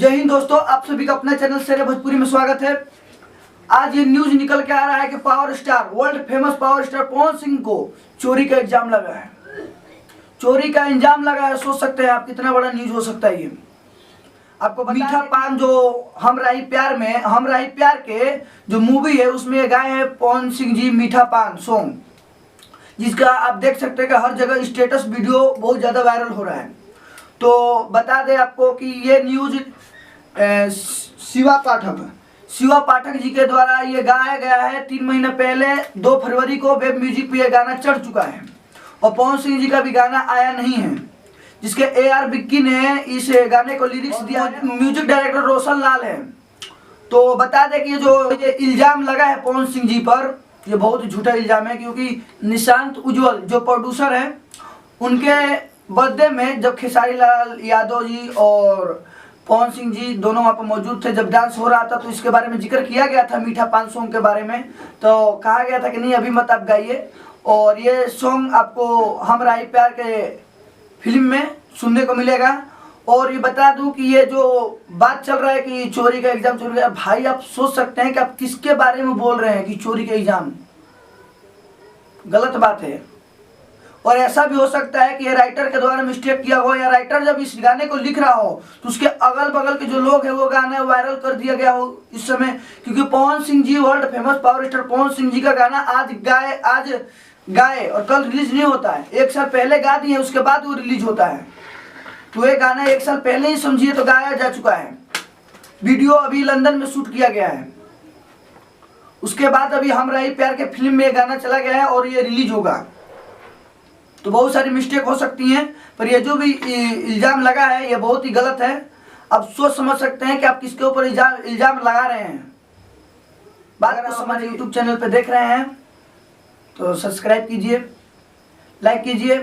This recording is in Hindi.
जय हिंद दोस्तों, आप सभी का अपना चैनल शेर भोजपुरी में स्वागत है। आज ये न्यूज निकल के आ रहा है कि power star, world famous power star Pawan Singh को चोरी का इल्जाम लगा है। चोरी का इल्जाम लगा है, सोच सकते हैं आप कितना बड़ा न्यूज हो सकता है ये। आपको मीठा पान जो हम राही प्यार के जो मूवी है उसमें गाए हैं पवन सिंह जी मीठा पान सॉन्ग, जिसका आप देख सकते हैं कि हर जगह स्टेटस वीडियो बहुत ज़्यादा वायरल हो रहा है। तो बता दें आपको कि ये न्यूज शिवा पाठक जी के द्वारा ये गाया गया है। 3 महीने पहले 2 फरवरी को वेब म्यूजिक पे ये गाना चढ़ चुका है और पवन सिंह जी का भी गाना आया नहीं है, जिसके AR विक्की ने इस गाने को लिरिक्स दिया है। म्यूजिक डायरेक्टर रोशन लाल है। तो बता दें कि ये इल्जाम लगा है पवन सिंह जी पर, ये बहुत झूठा इल्जाम है, क्योंकि निशांत उज्ज्वल जो प्रोड्यूसर हैं उनके बर्थडे में जब खेसारी लाल यादव जी और पवन सिंह जी दोनों वहाँ पर मौजूद थे, जब डांस हो रहा था तो इसके बारे में जिक्र किया गया था मीठा पान सॉन्ग के बारे में। तो कहा गया था कि नहीं अभी मत आप गाइए, और ये सॉन्ग आपको हम राही प्यार के फिल्म में सुनने को मिलेगा। और ये बता दूं कि ये जो बात चल रहा है कि चोरी का एग्जाम चोरी का, भाई आप सोच सकते हैं कि आप किसके बारे में बोल रहे हैं कि चोरी का एग्जाम, गलत बात है। और ऐसा भी हो सकता है कि ये राइटर के द्वारा मिस्टेक किया हो, या राइटर जब इस गाने को लिख रहा हो तो उसके अगल बगल के जो लोग हैं वो गाना वायरल कर दिया गया हो इस समय, क्योंकि Pawan Singh ji world famous power star Pawan Singh ji का गाना आज गाए और कल रिलीज नहीं होता है। 1 साल पहले गा दिए, उसके बाद वो रिलीज होता है। तो ये गाना 1 साल पहले ही समझिए तो गाया जा चुका है। वीडियो अभी लंदन में शूट किया गया है, उसके बाद अभी हम राही प्यार के फिल्म में ये गाना चला गया है और ये रिलीज होगा। तो बहुत सारी मिस्टेक हो सकती हैं, पर ये जो भी इल्जाम लगा है ये बहुत ही गलत है। आप सोच समझ सकते हैं कि आप किसके ऊपर इल्जाम लगा रहे हैं। अगर आप हमारे YouTube चैनल पे देख रहे हैं तो सब्सक्राइब कीजिए, लाइक कीजिए